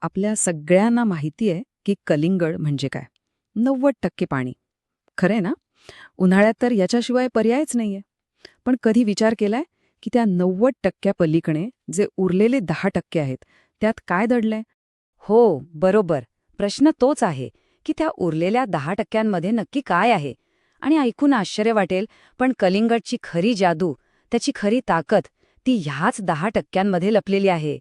आपल्या सगळ्यांना माहिती आहे की कलिंगड म्हणजे काय. 90% पाणी. खरंय ना? उन्हाळ्यात तर याच्याशिवाय पर्यायच नाहीये. पण कधी विचार केलाय की त्या 90% पलीकडे जे उरलेले 10% आहेत, त्यात काय दडलंय? हो, बरोबर. प्रश्न तोच आहे की त्या उरलेल्या 10% नक्की काय आहे. आणि ऐकून आश्चर्य वाटेल, पण कलिंगडची खरी जादू, त्याची खरी ताकद, ती ह्याच 10% लपलेली आहे.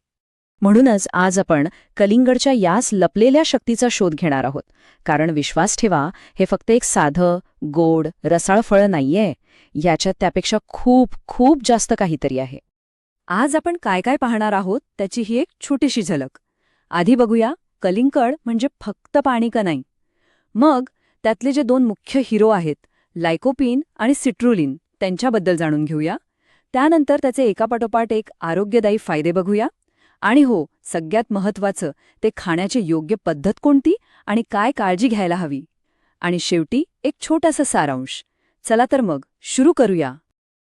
म्हणूनच आज आपण कलिंगडच्या याच लपलेल्या शक्तीचा शोध घेणार आहोत. कारण विश्वास ठेवा, हे फक्त एक साधं, गोड, रसाळ फळ नाहीये. याच्यात त्यापेक्षा खूप खूप जास्त काहीतरी आहे. आज आपण काय काय पाहणार आहोत त्याची ही एक छोटीशी झलक. आधी बघूया, कलिंगड म्हणजे फक्त पाणी का नाही. मग त्यातले जे दोन मुख्य हिरो आहेत, लायकोपीन आणि सिट्रुलिन, त्यांच्याबद्दल जाणून घेऊया. त्यानंतर त्याचे एकापाठोपाठ एक आरोग्यदायी फायदे बघूया. आणि हो, सगळ्यात महत्त्वाचं, ते खाण्याची योग्य पद्धत कोणती आणि काय काळजी घ्यायला हवी. आणि शेवटी एक छोटासा सारांश. चला तर मग सुरू करूया.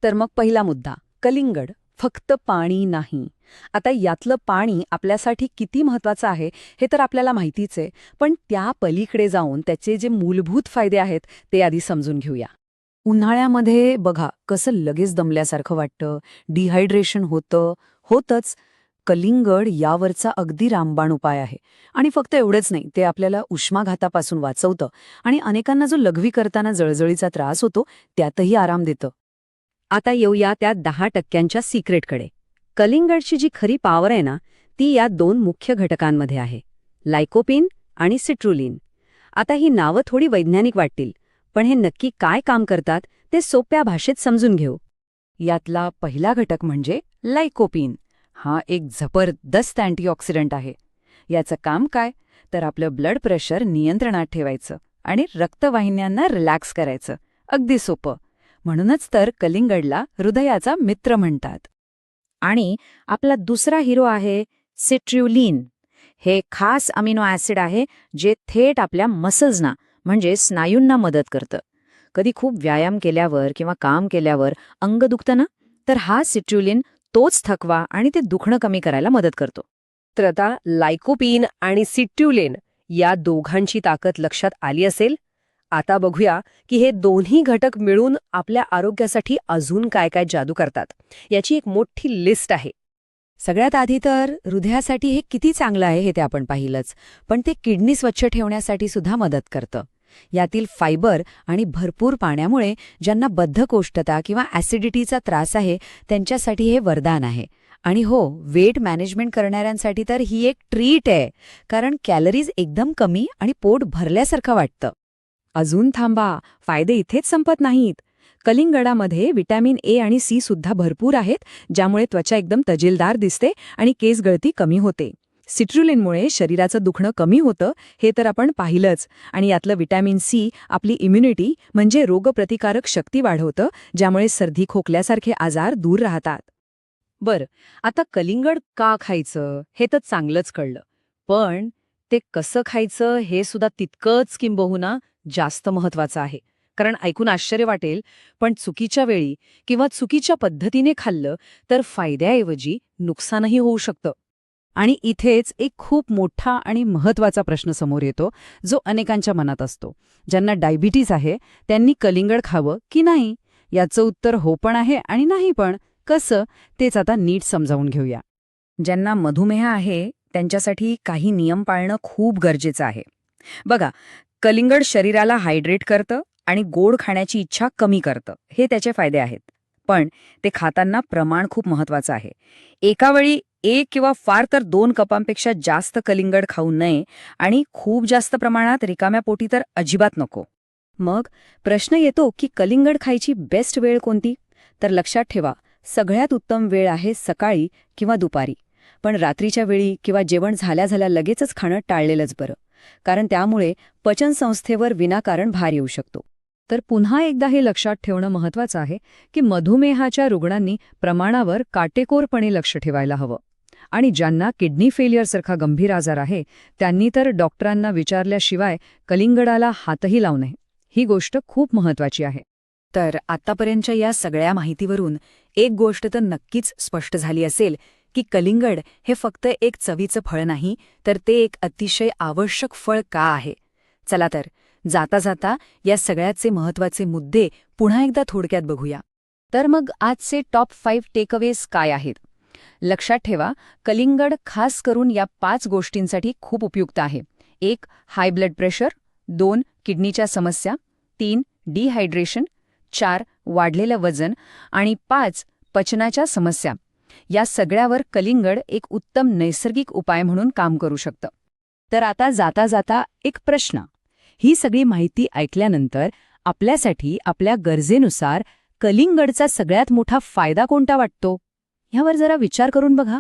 तर मग पहिला मुद्दा, कलिंगड फक्त पाणी नाही. आता यातलं पाणी आपल्यासाठी किती महत्वाचं आहे हे तर आपल्याला माहितीच आहे, पण त्या पलीकडे जाऊन त्याचे जे मूलभूत फायदे आहेत ते आधी समजून घेऊया. उन्हाळ्यामध्ये बघा कसं लगेच दमल्यासारखं वाटतं, डिहायड्रेशन होतच. कलिंगड यावरचा अगदी रामबाण उपाय आहे. आणि फक्त एवढंच नाही, ते आपल्याला उष्माघातापासून वाचवतं आणि अनेकांना जो लघवी करताना जळजळीचा त्रास होतो त्यातही आराम देतं. आता येऊया त्या 10%च्या सिक्रेटकडे. कलिंगडची जी खरी पॉवर आहे ना, ती या दोन मुख्य घटकांमध्ये आहे, लायकोपीन आणि सिट्रुलिन. आता ही नावं थोडी वैज्ञानिक वाटतील, पण हे नक्की काय काम करतात ते सोप्या भाषेत समजून घेऊ. यातला पहिला घटक म्हणजे लायकोपीन. हा एक जबरदस्त अँटीऑक्सिडंट आहे. याचं काम काय, तर आपलं ब्लड प्रेशर नियंत्रणात ठेवायचं आणि रक्तवाहिन्यांना रिलॅक्स करायचं. अगदी सोपं. म्हणूनच तर कलिंगडला हृदयाचा मित्र म्हणतात. आणि आपला दुसरा हिरो आहे सिट्रुलिन. हे खास अमिनो ॲसिड आहे जे थेट आपल्या मसल्सना म्हणजे स्नायूंना मदत करतं. कधी खूप व्यायाम केल्यावर किंवा काम केल्यावर अंग दुखतं ना, तर हा सिट्रुलिन तोच थकवा आणि ते दुखणं कमी करायला मदत करतो. तर आता लायकोपीन आणि सिट्रुलिन या दोघांची ताकद लक्षात आली असेल. आता बघूया की हे दोन्ही घटक मिळून आपल्या आरोग्यासाठी अजून काय काय जादू करतात. याची एक मोठी लिस्ट आहे. सगळ्यात आधी तर हृदयासाठी हे किती चांगलं आहे हे ते आपण पाहिलंच, पण ते किडनी स्वच्छ ठेवण्यासाठी सुद्धा मदत करतं. यातील फायबर आणि भरपूर पाण्यामुळे ज्यांना बद्धकोष्ठता किंवा ॲसिडिटीचा त्रास आहे त्यांच्यासाठी हे वरदान आहे. आणि हो, वेट मॅनेजमेंट करणाऱ्यांसाठी तर ही एक ट्रीट आहे, कारण कॅलरीज एकदम कमी आणि पोट भरल्यासारखं वाटतं. अजून थांबा, फायदे इथेच संपत नाहीत. कलिंगडामध्ये व्हिटॅमिन ए आणि सी सुद्धा भरपूर आहेत, ज्यामुळे त्वचा एकदम तजेलदार दिसते आणि केस गळती कमी होते. सिट्रुलिनमुळे शरीराचं दुखणं कमी होतं, हे तर आपण पाहिलंच. आणि यातलं व्हिटॅमिन सी आपली इम्युनिटी म्हणजे रोगप्रतिकारक शक्ती वाढवतं, ज्यामुळे सर्दी खोकल्यासारखे आजार दूर राहतात. बरं, आता कलिंगड का खायचं हे तर चांगलंच कळलं. पण ते कसं खायचं हे सुद्धा तितकंच किंबहुना जास्त महत्वाचं आहे. कारण ऐकून आश्चर्य वाटेल, पण चुकीच्या वेळी किंवा चुकीच्या पद्धतीने खाल्लं तर फायद्याऐवजी नुकसानही होऊ शकतं. आणि इथेच एक खूप मोठा आणि महत्त्वाचा प्रश्न समोर येतो, जो अनेकांच्या मनात असतो. ज्यांना डायबिटीज आहे त्यांनी कलिंगड खावं की नाही? याचं उत्तर हो पण आहे आणि नाही पण. कसं, तेच आता नीट समजावून घेऊया. ज्यांना मधुमेह आहे त्यांच्यासाठी काही नियम पाळणं खूप गरजेचं आहे. बघा, कलिंगड शरीराला हायड्रेट करतं आणि गोड खाण्याची इच्छा कमी करतं, हे त्याचे फायदे आहेत. पण ते खाताना प्रमाण खूप महत्वाचं आहे. एका वेळी 1 किंवा फार तर 2 कपांपेक्षा जास्त कलिंगड खाऊ नये आणि खूप जास्त प्रमाणात रिकाम्या पोटी तर अजिबात नको. मग प्रश्न येतो की कलिंगड खायची बेस्ट वेळ कोणती? तर लक्षात ठेवा, सगळ्यात उत्तम वेळ आहे सकाळी किंवा दुपारी. पण रात्रीच्या वेळी किंवा जेवण झाल्या लगेचच खाणं टाळलेलंच बरं, कारण त्यामुळे पचनसंस्थेवर विनाकारण भार येऊ शकतो. तर पुन्हा एकदा हे लक्षात ठेवणं महत्त्वाचं आहे की मधुमेहाच्या रुग्णांनी प्रमाणावर काटेकोरपणे लक्ष ठेवायला हवं. आणि ज्यांना किडनी फेलियरसारखा गंभीर आजार आहे त्यांनी तर डॉक्टरांना विचारल्याशिवाय कलिंगडाला हातही लावू नये. ही गोष्ट खूप महत्त्वाची आहे. तर आतापर्यंतच्या या सगळ्या माहितीवरून एक गोष्ट तर नक्कीच स्पष्ट झाली असेल की कलिंगड हे फक्त एक चवीचं फळ नाही, तर ते एक अतिशय आवश्यक फळ का आहे. चला तर, जाता जाता या सगळ्याचे महत्त्वाचे मुद्दे पुन्हा एकदा थोडक्यात बघूया. तर मग आजचे टॉप 5 टेकअवेज काय आहेत? लक्षात ठेवा, कलिंगड खास करून या 5 गोष्टींसाठी खूप उपयुक्त आहे. 1. High blood pressure. 2. किडनीच्या समस्या. 3. डिहायड्रेशन. 4. वाढलेलं वजन. आणि 5. पचनाच्या समस्या. या सगळ्यावर कलिंगड एक उत्तम नैसर्गिक उपाय म्हणून काम करू शकतं. तर आता जाता जाता एक प्रश्न. ही सगळी माहिती ऐकल्यानंतर आपल्यासाठी आपल्या गरजेनुसार कलिंगडचा सगळ्यात मोठा फायदा कोणता वाटतो? ह्यावर जरा विचार करून बघा.